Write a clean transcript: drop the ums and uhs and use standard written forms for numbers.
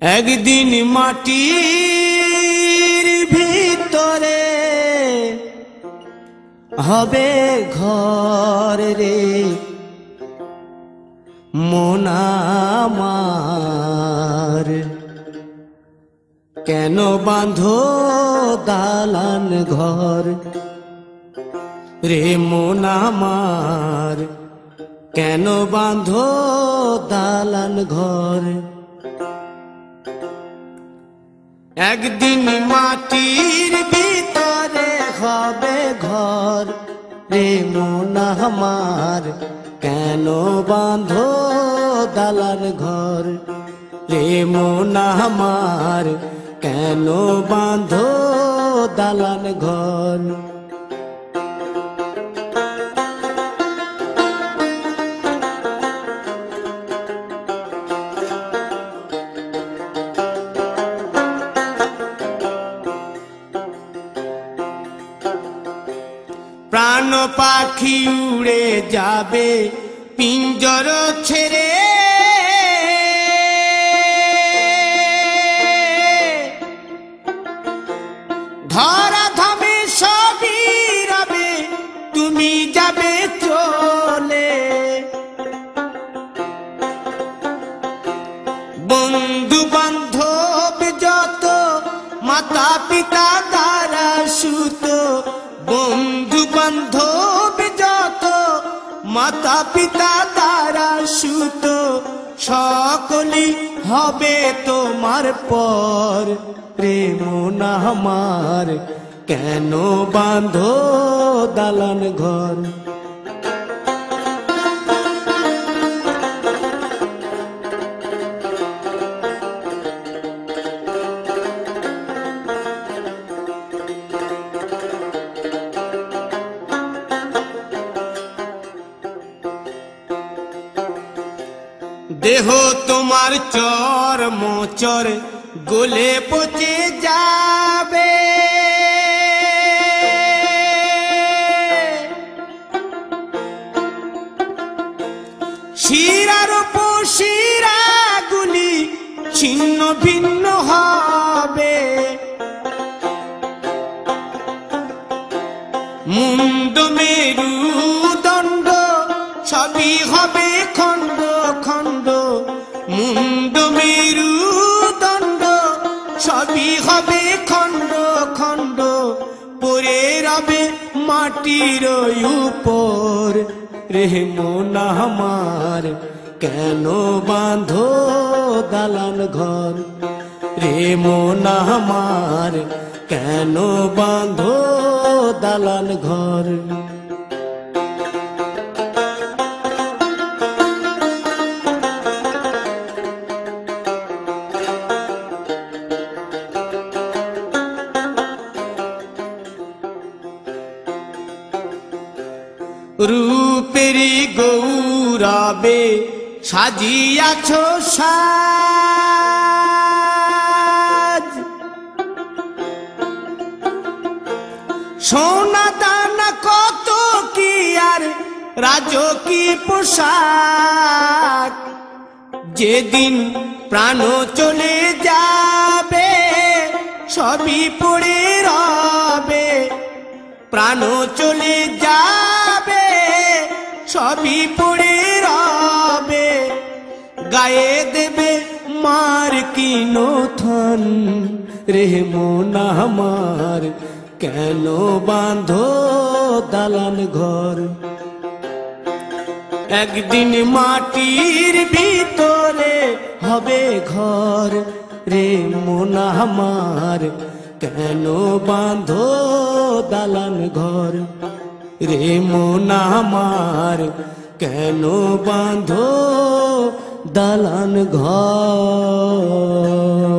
একদিন মাটির ভিতরে হবে ঘর রে মন আমার, কেন বাঁধো দালান ঘর রে মন আমার, কেন বাঁধো দালান ঘর। একদিন মাটির ভিতরে হবে ঘর রে মন আমার, কেন বাঁধো দালান ঘর রে মন আমার, কেন বাঁধো দালান ঘর। প্রাণ পাখি উড়ে যাবে পিঞ্জর ছেড়ে, ধরা ধামে সবই রবে তুমি যাবে চলে। বন্ধু বান্ধব যত মাতা পিতা দ্বারা সুত, বন্ধু বান্ধব যত মাতা পিতা দ্বারা সুত, সকলই হবে তোমার পর রে মন আমার, কেন বাঁধো দালান ঘর। দেহ তোমার চর মোচর গলে পচে যাবে, শিরার উপশিরা গুলি ছিন্ন ভিন্ন হবে, মুন্ড মেরুদণ্ড সবই হবে খণ্ড খণ্ড, মুন্ড মেরুদণ্ড সবই হবে খণ্ড খণ্ড, পড়ে রবে মাটির উপর রে মন আমার, কেন বাঁধো দালান ঘর রে মন আমার, কেন বাঁধো দালান ঘর। রূপেরি গৌরবে সাজিয়াছ সাজ, সোনা দানা কত কি আর রাজকী পোশাক, যেদিন প্রাণ চলে যাবে সবই পড়ে রবে, প্রাণ চলে যাবে সবই পড়ে রবে, গায়ে দেবে মার কিনো থন রে মন আমার, কেন বাঁধো দালান ঘর। একদিন মাটির ভিতরে হবে ঘর রে মন আমার, কেন বাঁধো দালান ঘর রে মন আমার, কেন বাঁধো দালান ঘর।